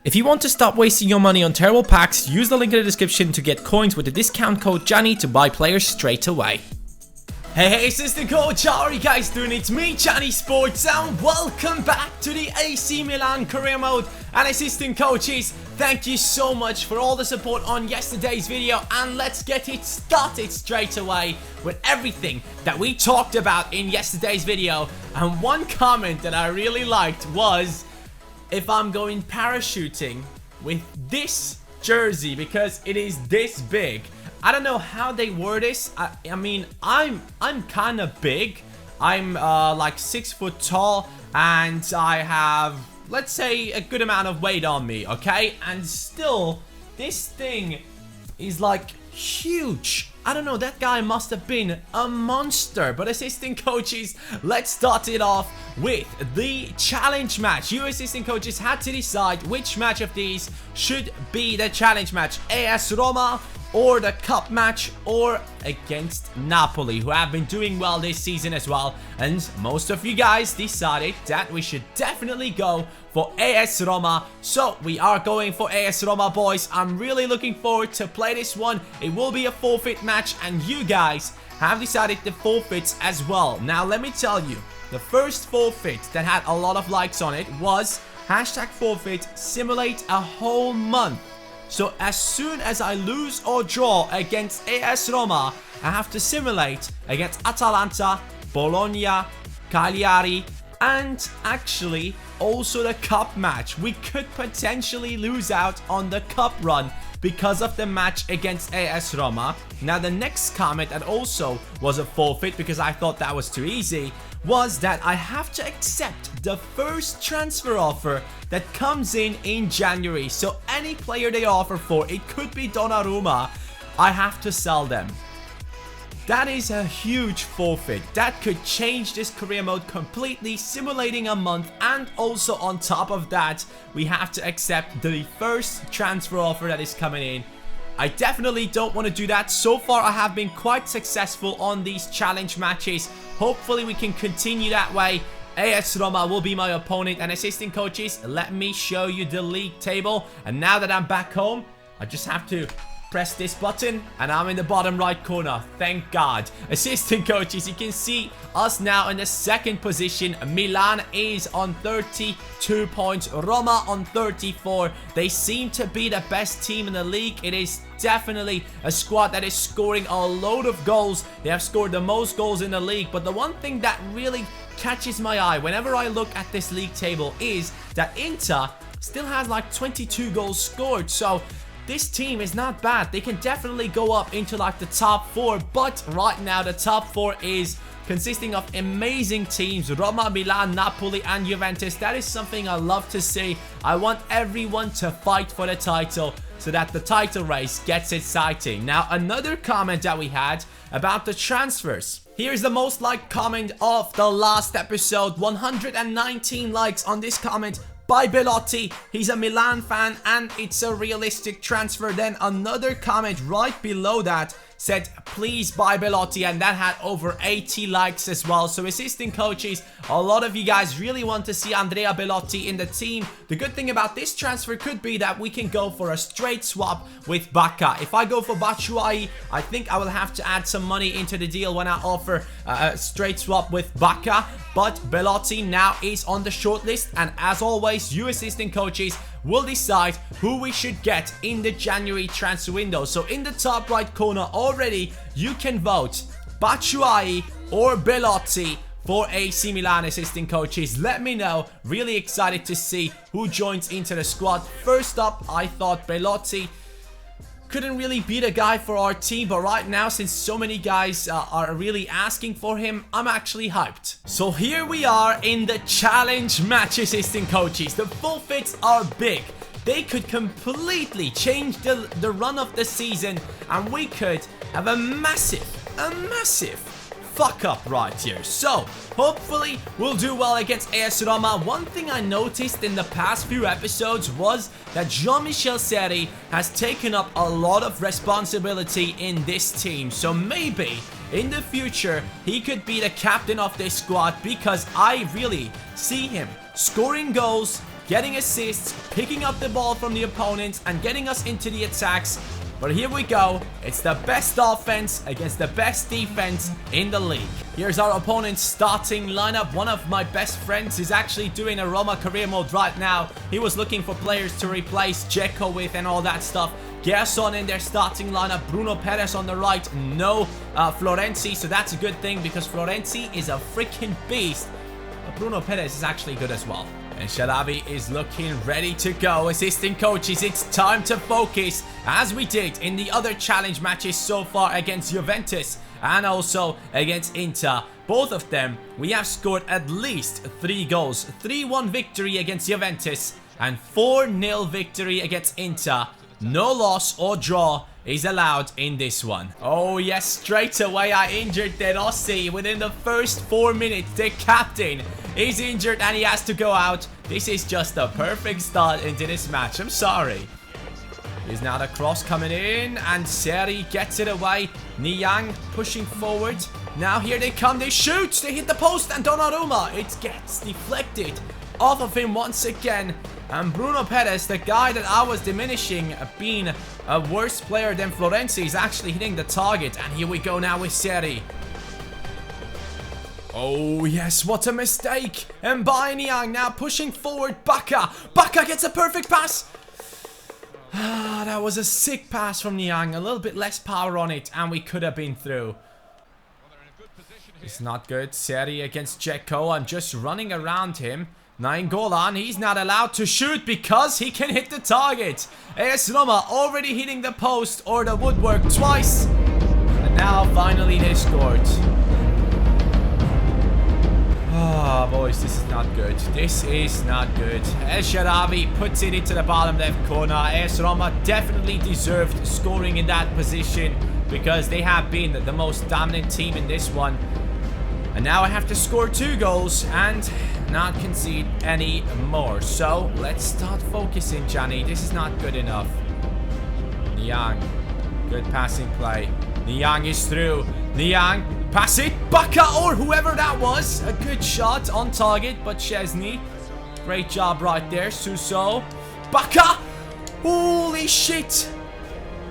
If you want to stop wasting your money on terrible packs, use the link in the description to get coins with the discount code Johnny to buy players straight away. Hey, assistant coach, how are you guys doing? It's me, Canisports, and welcome back to the AC Milan career mode. And assistant coaches, thank you so much for all the support on yesterday's video, and let's get it started straight away with everything that we talked about in yesterday's video. And one comment that I really liked was if I'm going parachuting with this jersey because it is this big. I don't know how they word this. I mean, I'm kind of big. I'm like 6 foot tall, and I have, let's say, a good amount of weight on me, okay? And still, this thing is like huge. I don't know, that guy must have been a monster. But assistant coaches, let's start it off with the challenge match. You assistant coaches had to decide which match of these should be the challenge match. AS Roma or the cup match, or against Napoli, who have been doing well this season as well. And most of you guys decided that we should definitely go for AS Roma, so we are going for AS Roma, boys. I'm really looking forward to play this one. It will be a forfeit match, and you guys have decided the forfeits as well. Now let me tell you, the first forfeit that had a lot of likes on it was #forfeit simulate a whole month. So as soon as I lose or draw against AS Roma, I have to simulate against Atalanta, Bologna, Cagliari, and actually also the cup match. We could potentially lose out on the cup run because of the match against AS Roma. Now the next comment that also was a forfeit, because I thought that was too easy, was that I have to accept the first transfer offer that comes in January. So any player they offer for, it could be Donnarumma, I have to sell them. That is a huge forfeit. That could change this career mode completely, simulating a month, and also on top of that, we have to accept the first transfer offer that is coming in. I definitely don't want to do that. So far, I have been quite successful on these challenge matches. Hopefully, we can continue that way. AS Roma will be my opponent, and assistant coaches, let me show you the league table. And now that I'm back home, I just have to press this button and I'm in the bottom right corner. Thank God. Assistant coaches, you can see us now in the second position. Milan is on 32 points, Roma on 34. They seem to be the best team in the league. It is definitely a squad that is scoring a load of goals. They have scored the most goals in the league. But the one thing that really catches my eye whenever I look at this league table is that Inter still has like 22 goals scored. So this team is not bad. They can definitely go up into like the top 4, but right now the top 4 is consisting of amazing teams: Roma, Milan, Napoli, and Juventus. That is something I love to see. I want everyone to fight for the title so that the title race gets exciting. Now, another comment that we had about the transfers. Here's the most liked comment of the last episode. 119 likes on this comment by Belotti. He's a Milan fan and it's a realistic transfer. Then another comment right below that said, please buy Belotti, and that had over 80 likes as well. So assistant coaches, a lot of you guys really want to see Andrea Belotti in the team. The good thing about this transfer could be that we can go for a straight swap with Bacca. If I go for Batshuayi, I think I will have to add some money into the deal when I offer a straight swap with Bacca. But Belotti now is on the shortlist, and as always, you assistant coaches will decide who we should get in the January transfer window. So in the top right corner already, you can vote Batshuayi or Belotti for AC Milan assistant coaches. Let me know. Really excited to see who joins into the squad. First up, I thought Belotti couldn't really be the guy for our team, but right now, since so many guys are really asking for him, I'm actually hyped. So here we are in the challenge match, assistant coaches. The forfeits are big. They could completely change the run of the season, and we could have a massive fuck up right here. So hopefully we'll do well against AS Roma. One thing I noticed in the past few episodes was that Jean-Michel Seri has taken up a lot of responsibility in this team. So maybe in the future he could be the captain of this squad, because I really see him scoring goals, getting assists, picking up the ball from the opponents, and getting us into the attacks. But here we go. It's the best offense against the best defense in the league. Here's our opponent's starting lineup. One of my best friends is actually doing a Roma career mode right now. He was looking for players to replace Dzeko with and all that stuff. Gerson in their starting lineup, Bruno Perez on the right, no Florenzi, so that's a good thing because Florenzi is a freaking beast. But Bruno Perez is actually good as well. And Sharabi is looking ready to go. Assistant coaches, it's time to focus, as we did in the other challenge matches so far against Juventus and also against Inter. Both of them, we have scored at least 3 goals. 3-1 victory against Juventus and 4-0 victory against Inter. No loss or draw is allowed in this one. Oh yes, straight away I injured De Rossi. Within the first 4 minutes, the captain is injured and he has to go out. This is just a perfect start into this match. I'm sorry. Here's now the cross coming in and Seri gets it away. Niang pushing forward. Now here they come, they shoot, they hit the post and Donnarumma, it gets deflected off of him once again. And Bruno Perez, the guy that I was diminishing being a worse player than Florenzi, is actually hitting the target. And here we go now with Seri. Oh yes, what a mistake. And Niang now pushing forward. Baka gets a perfect pass. That was a sick pass from Niang. A little bit less power on it and we could have been through. It's not good. Seri against Dzeko. I'm just running around him. Nainggolan, he's not allowed to shoot because he can hit the target. AS Roma already hitting the post or the woodwork twice. And now finally they scored. Ah, boys, this is not good. This is not good. El Sharabi puts it into the bottom left corner. AS Roma definitely deserved scoring in that position because they have been the most dominant team in this one. And now I have to score 2 goals and not concede any more. So let's start focusing, Johnny. This is not good enough. Niang, good passing play. Niang is through. Niang, pass it. Baka or whoever that was. A good shot on target, but Szczesny. Great job right there. Suso. Baka. Holy shit.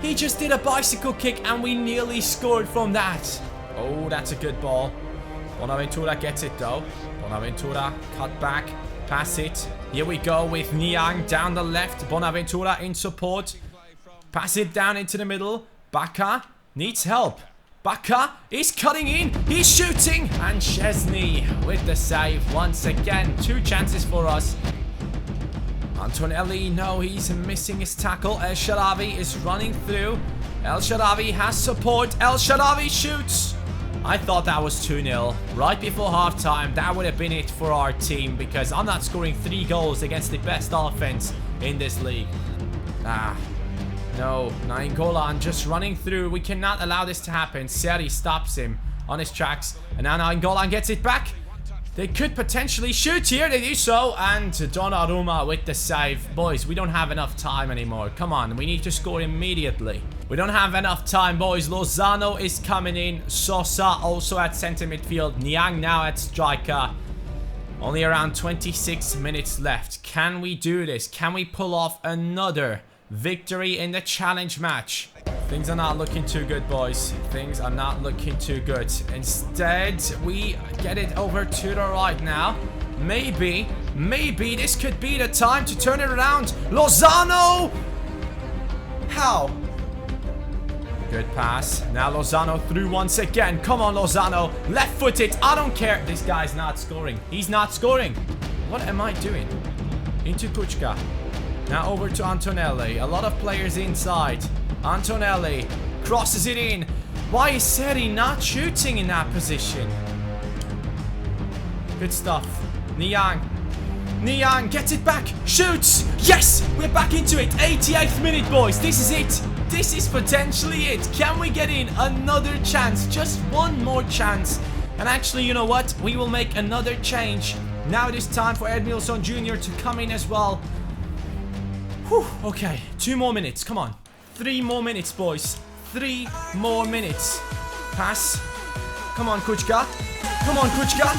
He just did a bicycle kick and we nearly scored from that. Oh, that's a good ball. Bonaventura gets it though. Bonaventura cut back, pass it. Here we go with Niang down the left. Bonaventura in support. Pass it down into the middle. Baka needs help. Baka is cutting in. He's shooting. And Szczesny with the save once again. 2 chances for us. Antonelli, no, he's missing his tackle. El Sharabi is running through. El Sharabi has support. El Sharabi shoots. I thought that was 2-0. Right before halftime, that would have been it for our team because I'm not scoring 3 goals against the best offense in this league. No. Nainggolan just running through. We cannot allow this to happen. Seri stops him on his tracks. And now Nainggolan gets it back. They could potentially shoot here. They do so. And Donnarumma with the save. Boys, we don't have enough time anymore. Come on, we need to score immediately. We don't have enough time, boys. Lozano is coming in. Sosa also at center midfield. Niang now at striker. Only around 26 minutes left. Can we do this? Can we pull off another victory in the challenge match? Things are not looking too good, boys. Things are not looking too good. Instead, we get it over to the right now. Maybe this could be the time to turn it around. Lozano! How? Good pass. Now Lozano through once again. Come on, Lozano. Left-footed. I don't care. This guy's not scoring. He's not scoring. What am I doing? Into Kuchka. Now over to Antonelli. A lot of players inside. Antonelli crosses it in. Why is Seri not shooting in that position? Good stuff. Niang gets it back. Shoots. Yes, we're back into it. 88th minute, boys. This is it. This is potentially it. Can we get in another chance? Just one more chance. And actually, you know what? We will make another change. Now it is time for Edmilson Jr. to come in as well. Whew, okay, 2 more minutes. Come on. 3 more minutes, boys. 3 more minutes. Pass. Come on, Kuchka. Come on, Kuchka.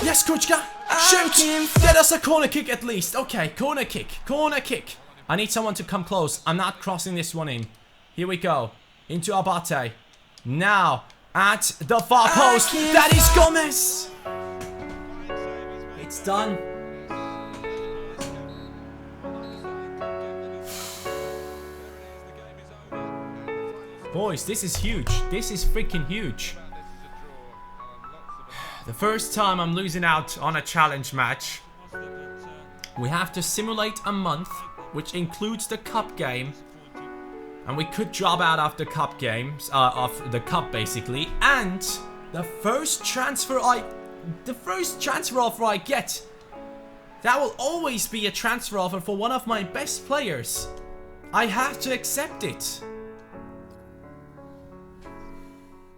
Yes, Kuchka. Shoot! Get us a corner kick at least. Okay, corner kick. Corner kick. I need someone to come close. I'm not crossing this one in. Here we go. Into Abate. Now, at the far post. That is Gomez. It's done. Boys, this is huge. This is freaking huge. The first time I'm losing out on a challenge match. We have to simulate a month, which includes the cup game. And we could drop out of the cup games, of the cup basically. And the first transfer offer I get, that will always be a transfer offer for one of my best players. I have to accept it.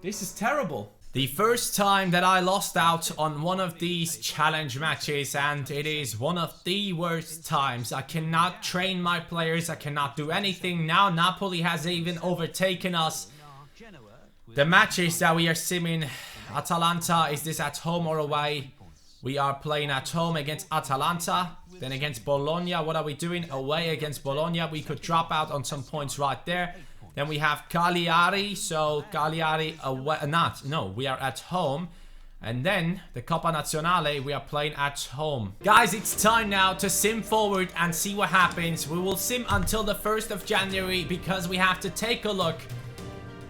This is terrible. The first time that I lost out on one of these challenge matches, and it is one of the worst times. I cannot train my players, I cannot do anything. Now Napoli has even overtaken us. The matches that we are simming, Atalanta, is this at home or away? We are playing at home against Atalanta. Then against Bologna, what are we doing? Away against Bologna, we could drop out on some points right there. Then we have Cagliari, so Cagliari away, we are at home. And then the Coppa Nazionale, we are playing at home. Guys, it's time now to sim forward and see what happens. We will sim until the 1st of January because we have to take a look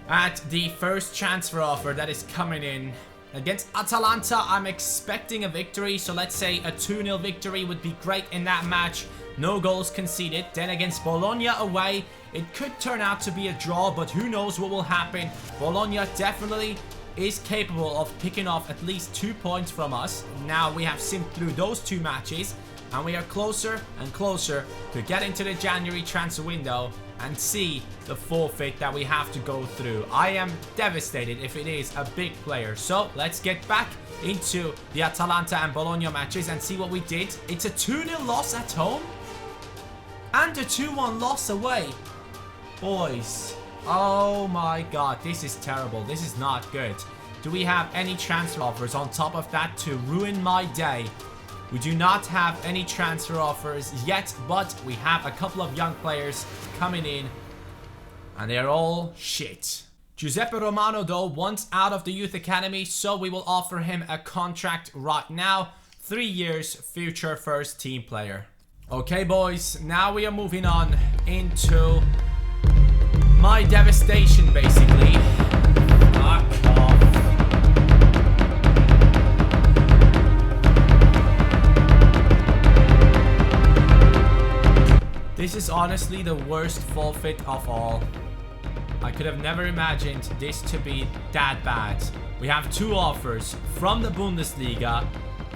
at the first transfer offer that is coming in. Against Atalanta, I'm expecting a victory, so let's say a 2-0 victory would be great in that match. No goals conceded. Then against Bologna away, it could turn out to be a draw, but who knows what will happen. Bologna definitely is capable of picking off at least 2 points from us. Now we have simmed through those 2 matches, and we are closer and closer to get into the January transfer window and see the forfeit that we have to go through. I am devastated if it is a big player. So let's get back into the Atalanta and Bologna matches and see what we did. It's a 2-0 loss at home and a 2-1 loss away. Boys, oh my god, this is terrible. This is not good. Do we have any transfer offers on top of that to ruin my day? We do not have any transfer offers yet, but we have a couple of young players coming in, and they're all shit. Giuseppe Romano, though, wants out of the youth academy, so we will offer him a contract right now. 3 years, future first team player. Okay, boys, now we are moving on into my devastation, basically. Fuck off. This is honestly the worst forfeit of all. I could have never imagined this to be that bad. We have 2 offers from the Bundesliga.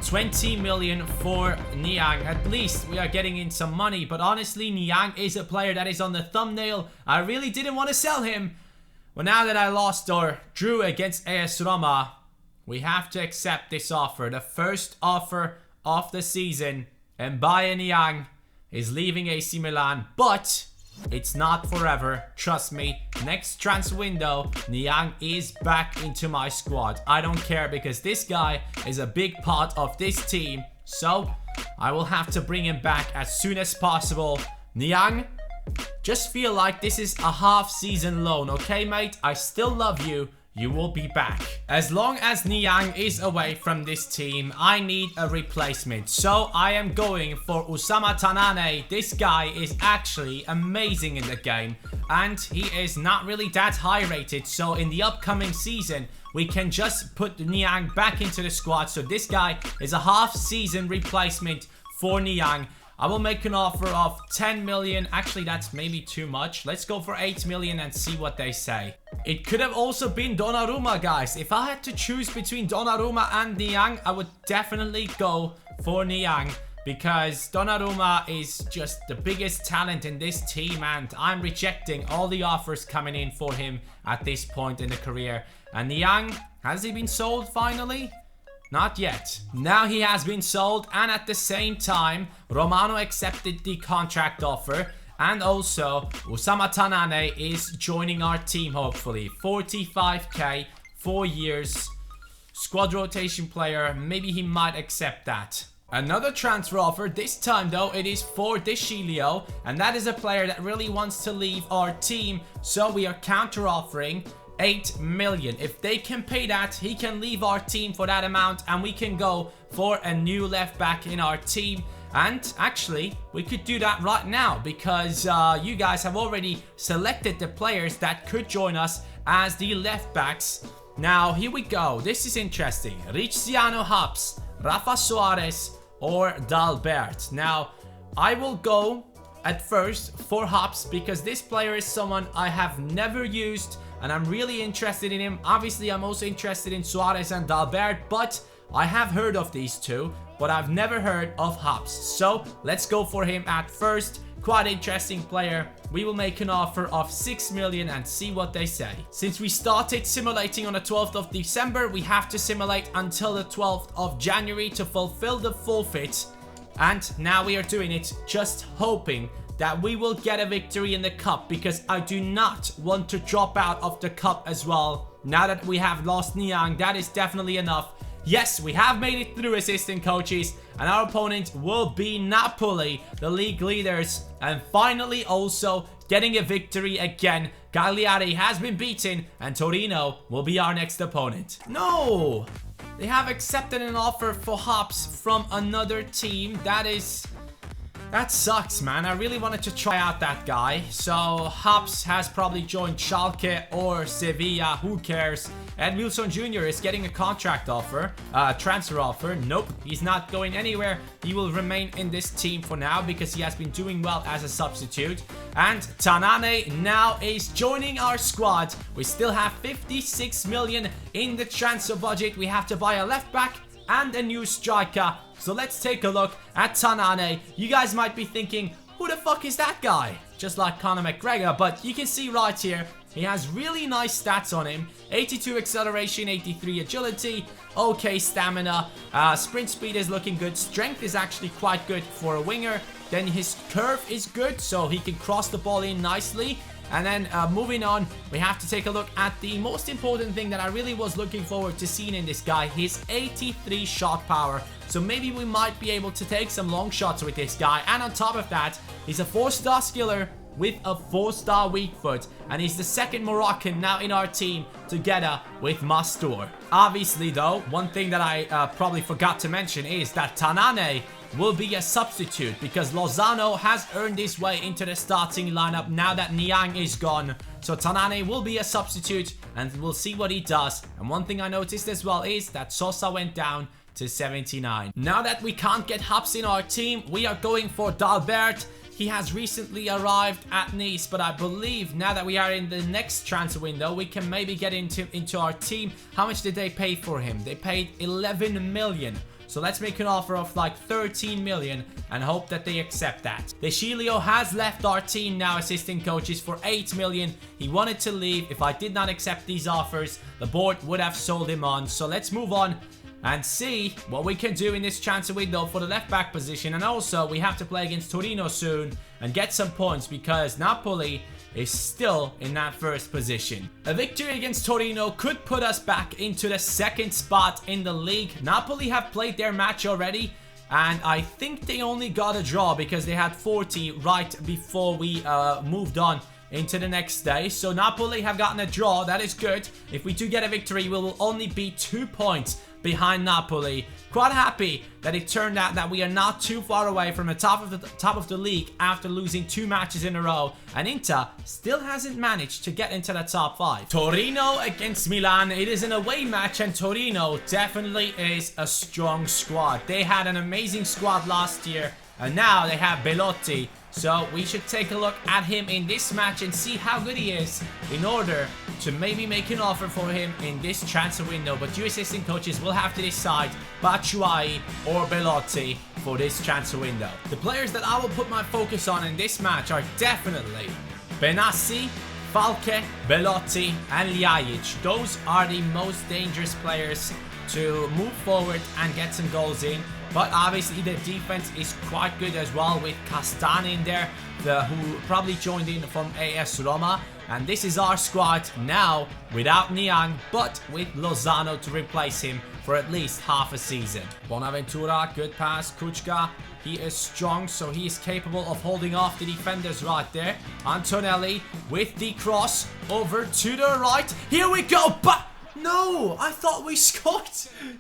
20 million for Niang. At least we are getting in some money. But honestly, Niang is a player that is on the thumbnail. I really didn't want to sell him. Well, now that I lost or drew against AS Roma, we have to accept this offer. The first offer of the season. And Mbaye Niang is leaving AC Milan, but it's not forever. Trust me, next transfer window, Niang is back into my squad. I don't care because this guy is a big part of this team. So, I will have to bring him back as soon as possible. Niang, just feel like this is a half-season loan, okay, mate? I still love you. You will be back. As long as Niang is away from this team, I need a replacement. So I am going for Oussama Tanane. This guy is actually amazing in the game. And he is not really that high rated. So in the upcoming season, we can just put Niang back into the squad. So this guy is a half-season replacement for Niang. I will make an offer of 10 million. Actually, that's maybe too much. Let's go for 8 million and see what they say. It could have also been Donnarumma, guys. If I had to choose between Donnarumma and Niang, I would definitely go for Niang. Because Donnarumma is just the biggest talent in this team. And I'm rejecting all the offers coming in for him at this point in the career. And Niang, has he been sold finally? Not yet. Now he has been sold, and at the same time, Romano accepted the contract offer, and also Oussama Tanane is joining our team, hopefully. 45k, 4 years, squad rotation player, maybe he might accept that. Another transfer offer. This time though, it is for Deschilio, and that is a player that really wants to leave our team, so we are counter offering 8 million. If they can pay that, he can leave our team for that amount, and we can go for a new left back in our team. And actually, we could do that right now, because you guys have already selected the players that could join us as the left backs. Now, here we go. This is interesting. Ricciano Hops, Rafa Suarez, or Dalbert. Now, I will go at first for Hops, because this player is someone I have never used, and I'm really interested in him. Obviously, I'm also interested in Suarez and Dalbert, but I have heard of these two, but I've never heard of Hops. So let's go for him at first. Quite interesting player. We will make an offer of 6 million and see what they say. Since we started simulating on the 12th of December, we have to simulate until the 12th of January to fulfill the forfeit. And now we are doing it, just hoping that we will get a victory in the cup, because I do not want to drop out of the cup as well. Now that we have lost Niang, that is definitely enough. Yes, we have made it through, assistant coaches, and our opponent will be Napoli, the league leaders, and finally also getting a victory again. Cagliari has been beaten, and Torino will be our next opponent. No! They have accepted an offer for Hops from another team. That sucks, man. I really wanted to try out that guy. So, Hops has probably joined Schalke or Sevilla. Who cares? Ed Wilson Jr. is getting a contract offer. Transfer offer. Nope. He's not going anywhere. He will remain in this team for now, because he has been doing well as a substitute. And Tanane now is joining our squad. We still have 56 million in the transfer budget. We have to buy a left back and a new striker. So let's take a look at Tanane. You guys might be thinking, who the fuck is that guy? Just like Conor McGregor, but you can see right here, he has really nice stats on him. 82 acceleration, 83 agility, okay stamina, sprint speed is looking good, strength is actually quite good for a winger. Then his curve is good, so he can cross the ball in nicely. And then moving on, we have to take a look at the most important thing that I really was looking forward to seeing in this guy, his 83 shot power. So maybe we might be able to take some long shots with this guy. And on top of that, he's a 4-star skiller with a 4-star weak foot, and he's the second Moroccan now in our team, together with Mastur. Obviously though, one thing that I probably forgot to mention is that Tanane will be a substitute, because Lozano has earned his way into the starting lineup now that Niang is gone. So Tanane will be a substitute, and we'll see what he does. And one thing I noticed as well is that Sosa went down to 79. Now that we can't get Hops in our team, we are going for Dalbert. He has recently arrived at Nice, but I believe now that we are in the next transfer window, we can maybe get into our team. How much did they pay for him? They paid 11 million. So let's make an offer of like 13 million and hope that they accept that. Deschilio has left our team now, assistant coaches, for 8 million. He wanted to leave. If I did not accept these offers, the board would have sold him on. So let's move on and see what we can do in this transfer window for the left back position. And also, we have to play against Torino soon and get some points, because Napoli is still in that first position. A victory against Torino could put us back into the second spot in the league. Napoli have played their match already, and I think they only got a draw because they had 40 right before we moved on into the next day. So Napoli have gotten a draw. That is good. If we do get a victory, we will only be 2 points behind Napoli. Quite happy that it turned out that we are not too far away from the top of the league after losing 2 matches in a row, and Inter still hasn't managed to get into the top 5. Torino against Milan. It is an away match, and Torino definitely is a strong squad. They had an amazing squad last year, and now they have Belotti. So we should take a look at him in this match and see how good he is in order to maybe make an offer for him in this transfer window. But you assistant coaches will have to decide Batshuayi or Belotti for this transfer window. The players that I will put my focus on in this match are definitely Benassi, Falke, Belotti and Ljajic. Those are the most dangerous players to move forward and get some goals in. But obviously the defense is quite good as well with Castan in there, who probably joined in from AS Roma. And this is our squad now without Niang, but with Lozano to replace him for at least half a season. Bonaventura, good pass. Kuchka, he is strong, so he is capable of holding off the defenders right there. Antonelli with the cross over to the right. Here we go, but no, I thought we scored.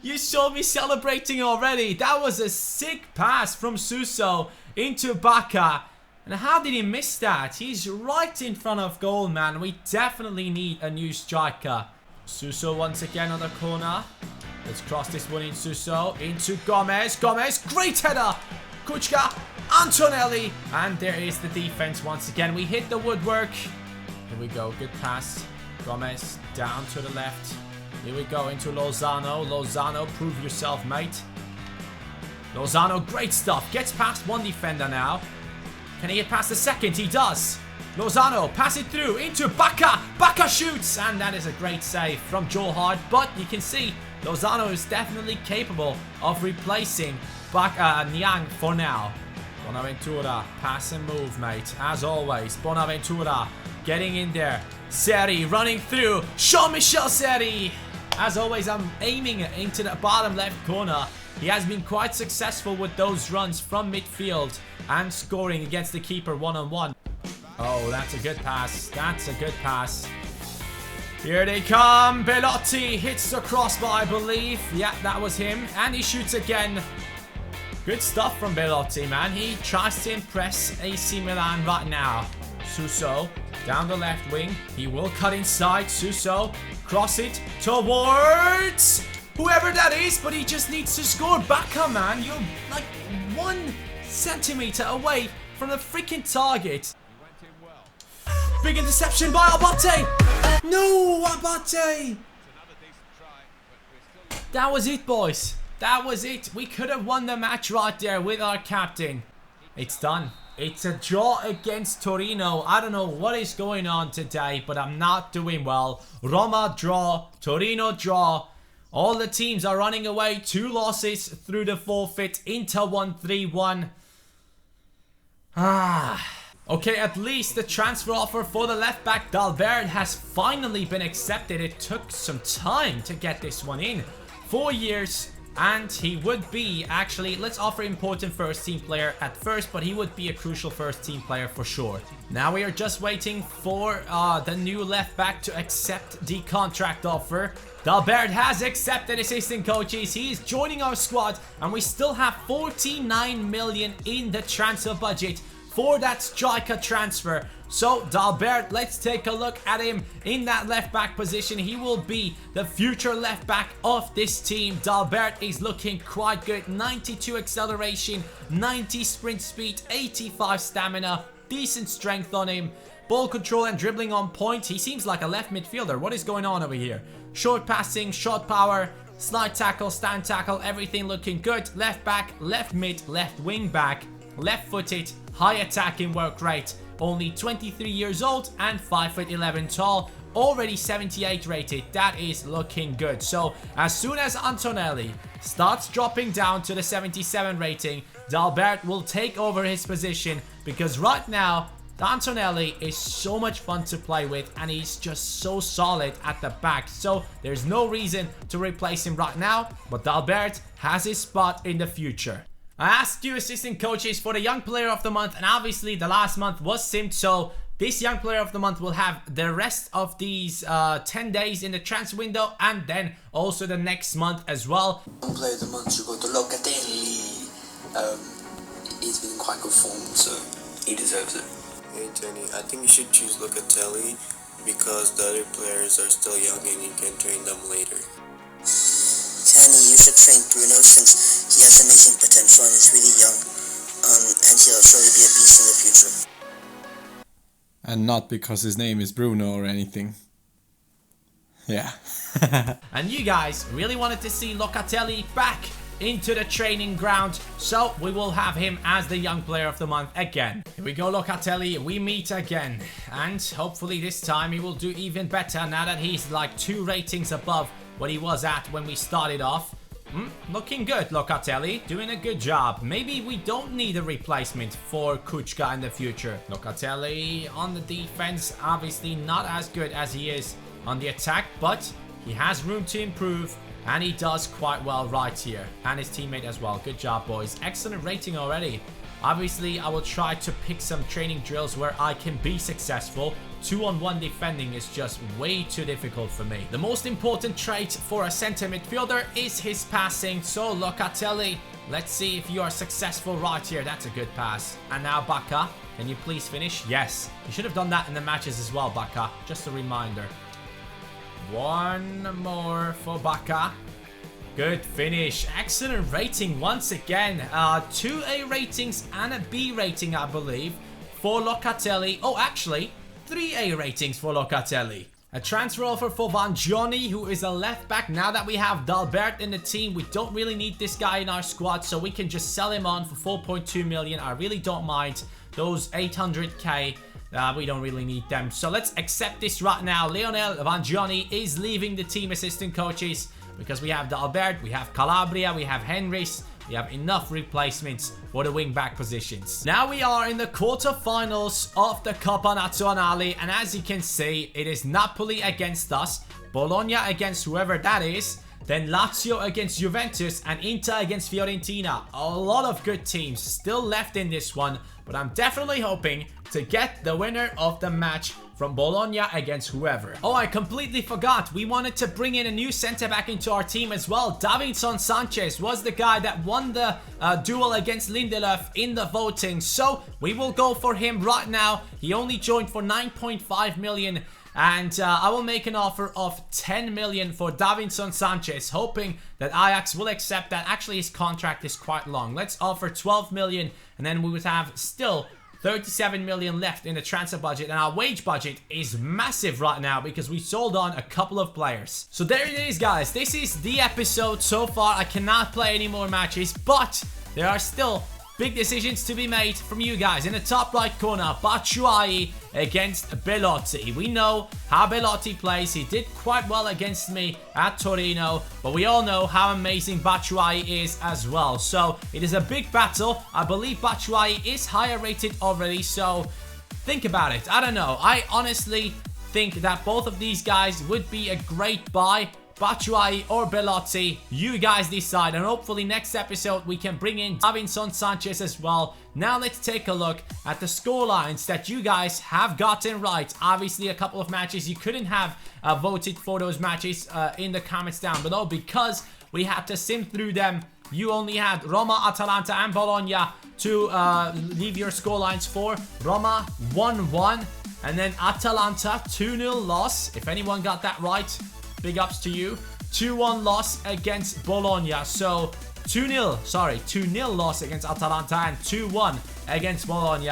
You saw me celebrating already. That was a sick pass from Suso into Bacca. And how did he miss that? He's right in front of goal, man. We definitely need a new striker. Suso once again on the corner. Let's cross this one in. Suso into Gomez. Gomez, great header. Kuchka, Antonelli. And there is the defense once again. We hit the woodwork. Here we go, good pass. Gomez down to the left. Here we go into Lozano. Lozano, prove yourself, mate. Lozano, great stuff. Gets past one defender now. Can he get past the second? He does. Lozano, pass it through into Bacca. Bacca shoots. And that is a great save from Joel Hart. But you can see Lozano is definitely capable of replacing Niang for now. Bonaventura, pass and move, mate. As always, Bonaventura getting in there. Seri running through. Jean-Michel Seri. As always, I'm aiming into the bottom left corner. He has been quite successful with those runs from midfield and scoring against the keeper one-on-one. Oh, that's a good pass. That's a good pass. Here they come. Belotti hits the crossbar, I believe. Yeah, that was him. And he shoots again. Good stuff from Belotti, man. He tries to impress AC Milan right now. Suso down the left wing. He will cut inside. Suso, cross it towards whoever that is, but he just needs to score. Bacca, man. You're like 1 centimeter away from the freaking target. Big interception by Abate. No, Abate. That was it, boys. That was it. We could have won the match right there with our captain. It's done. It's a draw against Torino. I don't know what is going on today, but I'm not doing well. Roma draw, Torino draw. All the teams are running away. 2 losses through the forfeit. Inter 1-3-1. Okay, at least the transfer offer for the left back Dalbert has finally been accepted. It took some time to get this one in. 4 years. And he would be, actually, let's offer important first team player at first, but he would be a crucial first team player for sure. Now we are just waiting for the new left back to accept the contract offer. Dalbert has accepted, assistant coaches. He is joining our squad, and we still have 49 million in the transfer budget for that striker transfer. So Dalbert, let's take a look at him in that left back position. He will be the future left back of this team. Dalbert is looking quite good. 92 acceleration, 90 sprint speed, 85 stamina, decent strength on him. Ball control and dribbling on point. He seems like a left midfielder. What is going on over here? Short passing, shot power, slide tackle, stand tackle, everything looking good. Left back, left mid, left wing back, left footed, high attacking work rate. Only 23 years old and 5'11" tall. Already 78 rated. That is looking good. So as soon as Antonelli starts dropping down to the 77 rating, Dalbert will take over his position, because right now Antonelli is so much fun to play with and he's just so solid at the back. So there's no reason to replace him right now, but Dalbert has his spot in the future. I asked you assistant coaches for the young player of the month, and obviously the last month was simmed, so this young player of the month will have the rest of these 10 days in the transfer window, and then also the next month as well. Young player of the month should go to Locatelli. He's been in quite good form, so he deserves it. Hey Tony, I think you should choose Locatelli because the other players are still young and you can train them later. Tony, you should train Bruno since he has amazing potential and he's really young, and he'll surely be a beast in the future. And not because his name is Bruno or anything. Yeah. And you guys really wanted to see Locatelli back into the training ground, so we will have him as the young player of the month again. Here we go, Locatelli, we meet again, and hopefully this time he will do even better now that he's like 2 ratings above what he was at when we started off. Looking good, Locatelli. Doing a good job. Maybe we don't need a replacement for Kuchka in the future. Locatelli on the defense, obviously not as good as he is on the attack, but he has room to improve, and he does quite well right here. And his teammate as well. Good job, boys. Excellent rating already. Obviously, I will try to pick some training drills where I can be successful. 2-on-1 defending is just way too difficult for me. The most important trait for a center midfielder is his passing. So, Locatelli, let's see if you are successful right here. That's a good pass. And now, Baka, can you please finish? Yes. You should have done that in the matches as well, Baka. Just a reminder. One more for Baka. Good finish. Excellent rating once again. 2 A ratings and a B rating, I believe, for Locatelli. Oh, actually, 3 A ratings for Locatelli. A transfer offer for Vangioni, who is a left back. Now that we have Dalbert in the team, we don't really need this guy in our squad, so we can just sell him on for 4.2 million. I really don't mind those 800k. We don't really need them. So let's accept this right now. Lionel Vangioni is leaving the team, assistant coaches, because we have Dalbert, we have Calabria, we have Henrys. We have enough replacements for the wing-back positions. Now we are in the quarterfinals of the Coppa Nazionale, and as you can see, it is Napoli against us, Bologna against whoever that is, then Lazio against Juventus, and Inter against Fiorentina. A lot of good teams still left in this one, but I'm definitely hoping to get the winner of the match from Bologna against whoever. Oh, I completely forgot. We wanted to bring in a new centre-back into our team as well. Davinson Sanchez was the guy that won the duel against Lindelöf in the voting. So we will go for him right now. He only joined for 9.5 million. And I will make an offer of 10 million for Davinson Sanchez, hoping that Ajax will accept that. Actually, his contract is quite long. Let's offer 12 million, and then we would have still 37 million left in the transfer budget, and our wage budget is massive right now because we sold on a couple of players. So there it is, guys. This is the episode so far. I cannot play any more matches, but there are still big decisions to be made from you guys. In the top right corner, Batshuayi against Belotti. We know how Belotti plays. He did quite well against me at Torino, but we all know how amazing Batshuayi is as well. So it is a big battle. I believe Batshuayi is higher rated already, so think about it. I don't know. I honestly think that both of these guys would be a great buy. Batshuayi or Belotti, you guys decide, and hopefully next episode we can bring in Davinson Sanchez as well. Now let's take a look at the scorelines that you guys have gotten right. Obviously a couple of matches you couldn't have voted for those matches in the comments down below because we had to sim through them. You only had Roma, Atalanta and Bologna to leave your scorelines for. Roma 1-1 and then Atalanta 2-0 loss. If anyone got that right, big ups to you. 2-1 loss against Bologna. So 2-0 loss against Atalanta and 2-1 against Bologna.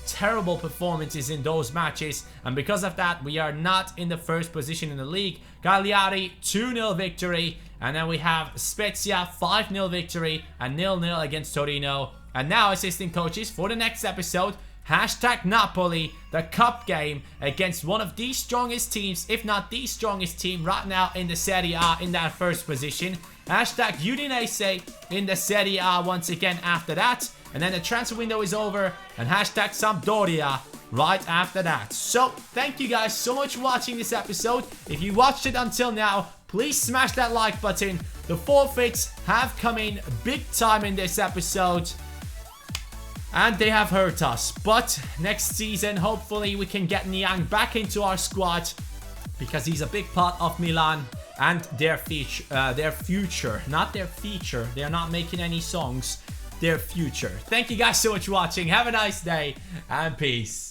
Terrible performances in those matches, and because of that we are not in the first position in the league. Cagliari 2-0 victory, and then we have Spezia 5-0 victory and 0-0 against Torino. And now, assistant coaches, for the next episode, hashtag Napoli, the cup game against one of the strongest teams, if not the strongest team right now in the Serie A in that first position. Hashtag Udinese in the Serie A once again after that. And then the transfer window is over, and hashtag Sampdoria right after that. So thank you guys so much for watching this episode. If you watched it until now, please smash that like button. The forfeits have come in big time in this episode, and they have hurt us. But next season, hopefully we can get Niang back into our squad, because he's a big part of Milan and their future. Not their feature. They're not making any songs. Their future. Thank you guys so much for watching. Have a nice day, and peace.